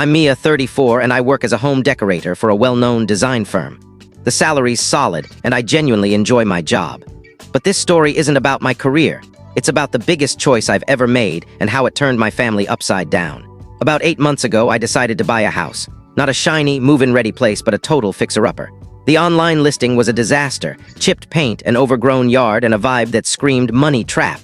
I'm Mia, 34, and I work as a home decorator for a well-known design firm. The salary's solid, and I genuinely enjoy my job. But this story isn't about my career. It's about the biggest choice I've ever made and how it turned my family upside down. About 8 months ago, I decided to buy a house. Not a shiny, move-in-ready place, but a total fixer-upper. The online listing was a disaster, chipped paint, an overgrown yard, and a vibe that screamed money trap.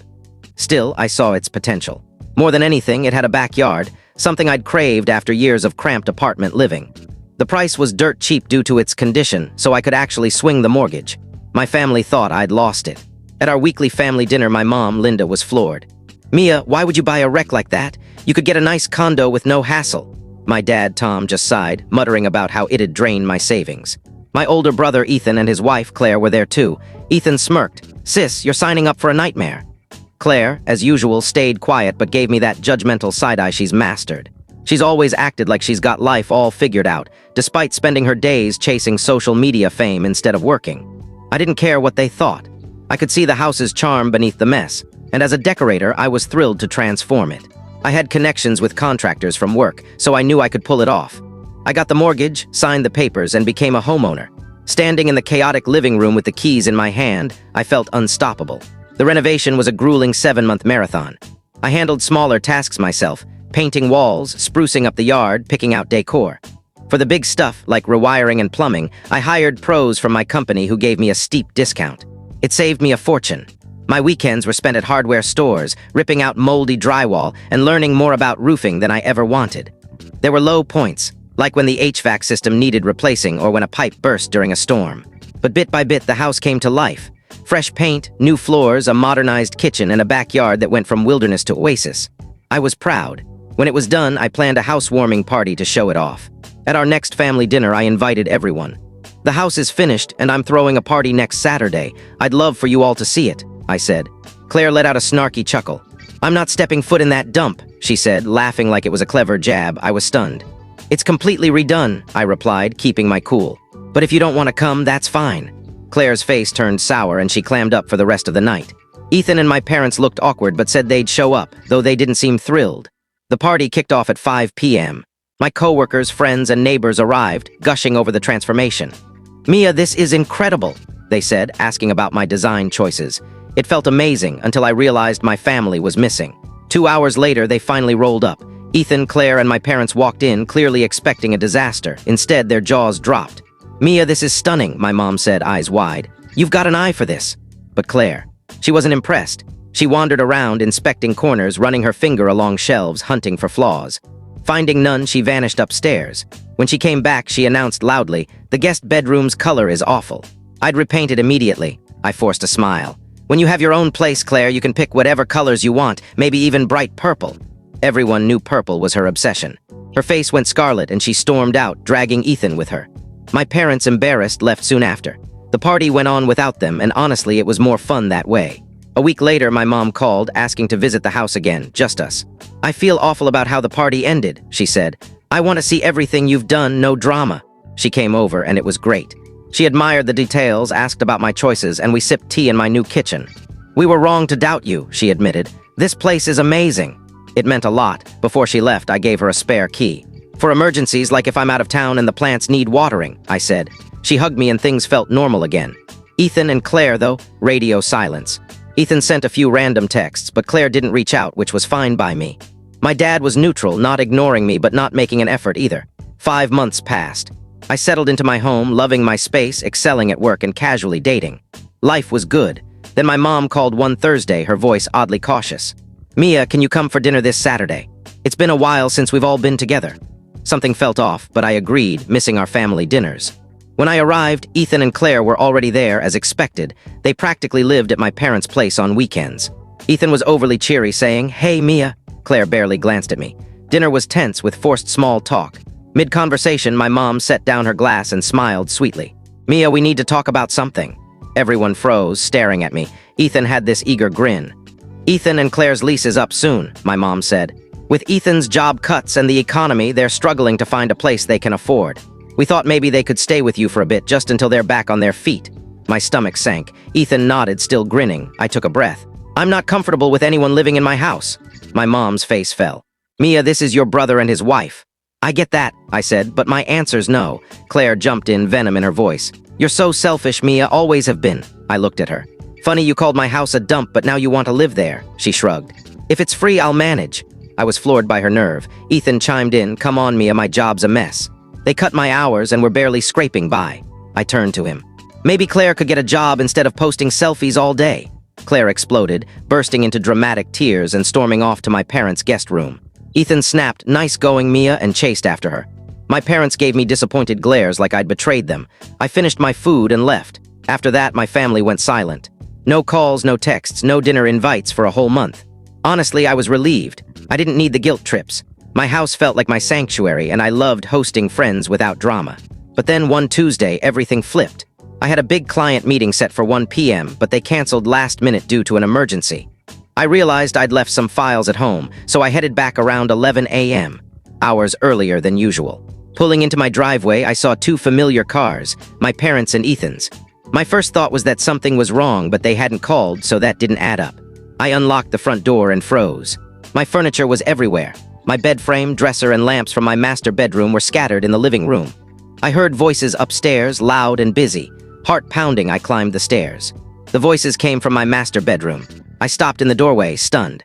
Still, I saw its potential. More than anything, it had a backyard, something I'd craved after years of cramped apartment living. The price was dirt cheap due to its condition, so I could actually swing the mortgage. My family thought I'd lost it. At our weekly family dinner, my mom, Linda, was floored. "Mia, why would you buy a wreck like that? You could get a nice condo with no hassle." My dad, Tom, just sighed, muttering about how it'd drain my savings. My older brother, Ethan, and his wife, Claire, were there too. Ethan smirked. "Sis, you're signing up for a nightmare." Claire, as usual, stayed quiet but gave me that judgmental side-eye she's mastered. She's always acted like she's got life all figured out, despite spending her days chasing social media fame instead of working. I didn't care what they thought. I could see the house's charm beneath the mess, and as a decorator, I was thrilled to transform it. I had connections with contractors from work, so I knew I could pull it off. I got the mortgage, signed the papers, and became a homeowner. Standing in the chaotic living room with the keys in my hand, I felt unstoppable. The renovation was a grueling 7-month marathon. I handled smaller tasks myself, painting walls, sprucing up the yard, picking out decor. For the big stuff, like rewiring and plumbing, I hired pros from my company who gave me a steep discount. It saved me a fortune. My weekends were spent at hardware stores, ripping out moldy drywall and learning more about roofing than I ever wanted. There were low points, like when the HVAC system needed replacing or when a pipe burst during a storm. But bit by bit, the house came to life. Fresh paint, new floors, a modernized kitchen, and a backyard that went from wilderness to oasis. I was proud. When it was done, I planned a housewarming party to show it off. At our next family dinner, I invited everyone. "The house is finished, and I'm throwing a party next Saturday. I'd love for you all to see it," I said. Claire let out a snarky chuckle. "I'm not stepping foot in that dump," she said, laughing like it was a clever jab. I was stunned. "It's completely redone," I replied, keeping my cool. "But if you don't want to come, that's fine." Claire's face turned sour, and she clammed up for the rest of the night. Ethan and my parents looked awkward but said they'd show up, though they didn't seem thrilled. The party kicked off at 5 p.m. My coworkers, friends, and neighbors arrived, gushing over the transformation. "Mia, this is incredible," they said, asking about my design choices. It felt amazing until I realized my family was missing. 2 hours later, they finally rolled up. Ethan, Claire, and my parents walked in, clearly expecting a disaster. Instead, their jaws dropped. "Mia, this is stunning," my mom said, eyes wide. "You've got an eye for this." But Claire, she wasn't impressed. She wandered around, inspecting corners, running her finger along shelves, hunting for flaws. Finding none, she vanished upstairs. When she came back, she announced loudly, "The guest bedroom's color is awful." I'd repaint it immediately. I forced a smile. "When you have your own place, Claire, you can pick whatever colors you want, maybe even bright purple." Everyone knew purple was her obsession. Her face went scarlet and she stormed out, dragging Ethan with her. My parents, embarrassed, left soon after. The party went on without them, and honestly, it was more fun that way. A week later, my mom called, asking to visit the house again, just us. "I feel awful about how the party ended," she said. "I want to see everything you've done, no drama." She came over, and it was great. She admired the details, asked about my choices, and we sipped tea in my new kitchen. "We were wrong to doubt you," she admitted. "This place is amazing." It meant a lot. Before she left, I gave her a spare key. "For emergencies, like if I'm out of town and the plants need watering," I said. She hugged me and things felt normal again. Ethan and Claire, though, radio silence. Ethan sent a few random texts, but Claire didn't reach out, which was fine by me. My dad was neutral, not ignoring me, but not making an effort either. 5 months passed. I settled into my home, loving my space, excelling at work, and casually dating. Life was good. Then my mom called one Thursday, her voice oddly cautious. "Mia, can you come for dinner this Saturday? It's been a while since we've all been together." Something felt off, but I agreed, missing our family dinners. When I arrived, Ethan and Claire were already there, as expected. They practically lived at my parents' place on weekends. Ethan was overly cheery, saying, "Hey, Mia." Claire barely glanced at me. Dinner was tense with forced small talk. Mid-conversation, my mom set down her glass and smiled sweetly. "Mia, we need to talk about something." Everyone froze, staring at me. Ethan had this eager grin. "Ethan and Claire's lease is up soon," my mom said. "With Ethan's job cuts and the economy, they're struggling to find a place they can afford. We thought maybe they could stay with you for a bit, just until they're back on their feet." My stomach sank. Ethan nodded, still grinning. I took a breath. "I'm not comfortable with anyone living in my house." My mom's face fell. "Mia, this is your brother and his wife." I get that, I said, but my answer's no. Claire jumped in, venom in her voice. You're so selfish, Mia, always have been. I looked at her. Funny you called my house a dump, but now you want to live there, she shrugged. If it's free, I'll manage. I was floored by her nerve. Ethan chimed in, come on, Mia, my job's a mess. They cut my hours and were barely scraping by. I turned to him. Maybe Claire could get a job instead of posting selfies all day. Claire exploded, bursting into dramatic tears and storming off to my parents' guest room. Ethan snapped, nice going, Mia, and chased after her. My parents gave me disappointed glares like I'd betrayed them. I finished my food and left. After that, my family went silent. No calls, no texts, no dinner invites for a whole month. Honestly, I was relieved. I didn't need the guilt trips. My house felt like my sanctuary, and I loved hosting friends without drama. But then one Tuesday, everything flipped. I had a big client meeting set for 1 p.m., but they canceled last minute due to an emergency. I realized I'd left some files at home, so I headed back around 11 a.m., hours earlier than usual. Pulling into my driveway, I saw 2 familiar cars, my parents' and Ethan's. My first thought was that something was wrong, but they hadn't called, so that didn't add up. I unlocked the front door and froze. My furniture was everywhere. My bed frame, dresser, and lamps from my master bedroom were scattered in the living room. I heard voices upstairs, loud and busy. Heart pounding, I climbed the stairs. The voices came from my master bedroom. I stopped in the doorway, stunned.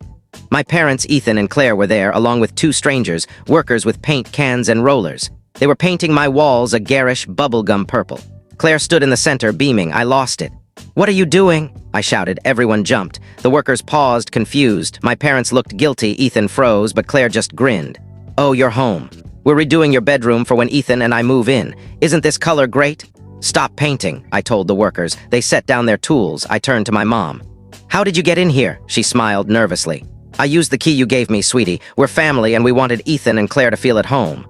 My parents, Ethan and Claire, were there, along with 2 strangers, workers with paint cans and rollers. They were painting my walls a garish bubblegum purple. Claire stood in the center, beaming. I lost it. What are you doing? I shouted. Everyone jumped. The workers paused, confused. My parents looked guilty. Ethan froze, but Claire just grinned. Oh, you're home. We're redoing your bedroom for when Ethan and I move in. Isn't this color great? Stop painting, I told the workers. They set down their tools. I turned to my mom. How did you get in here? She smiled nervously. I used the key you gave me, sweetie. We're family and we wanted Ethan and Claire to feel at home.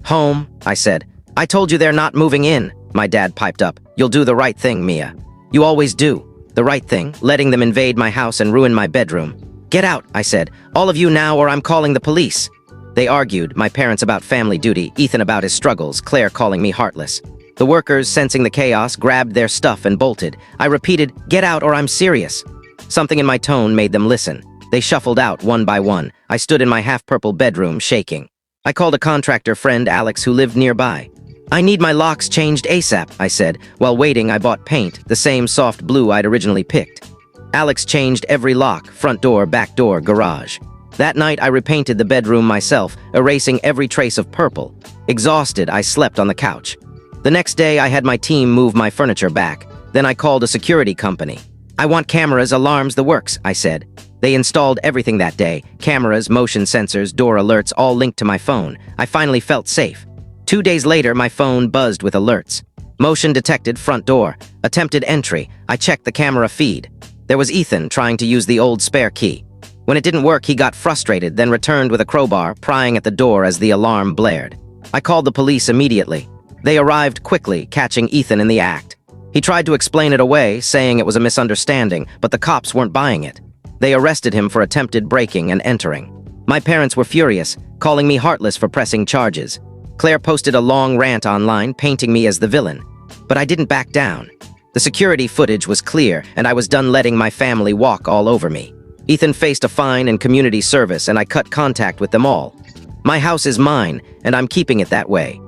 Home, I said. I told you they're not moving in. My dad piped up. You'll do the right thing, Mia. You always do. The right thing, letting them invade my house and ruin my bedroom. Get out, I said. All of you now or I'm calling the police. They argued, my parents about family duty, Ethan about his struggles, Claire calling me heartless. The workers, sensing the chaos, grabbed their stuff and bolted. I repeated, get out or I'm serious. Something in my tone made them listen. They shuffled out one by one. I stood in my half-purple bedroom, shaking. I called a contractor friend, Alex, who lived nearby. I need my locks changed ASAP, I said. While waiting, I bought paint, the same soft blue I'd originally picked. Alex changed every lock, front door, back door, garage. That night, I repainted the bedroom myself, erasing every trace of purple. Exhausted, I slept on the couch. The next day, I had my team move my furniture back. Then I called a security company. I want cameras, alarms, the works, I said. They installed everything that day. Cameras, motion sensors, door alerts, all linked to my phone. I finally felt safe. 2 days later, my phone buzzed with alerts. Motion detected, front door. Attempted entry. I checked the camera feed. There was Ethan trying to use the old spare key. When it didn't work, he got frustrated, then returned with a crowbar, prying at the door as the alarm blared. I called the police immediately. They arrived quickly, catching Ethan in the act. He tried to explain it away, saying it was a misunderstanding, but the cops weren't buying it. They arrested him for attempted breaking and entering. My parents were furious, calling me heartless for pressing charges. Claire posted a long rant online, painting me as the villain. But I didn't back down. The security footage was clear, and I was done letting my family walk all over me. Ethan faced a fine and community service, and I cut contact with them all. My house is mine, and I'm keeping it that way.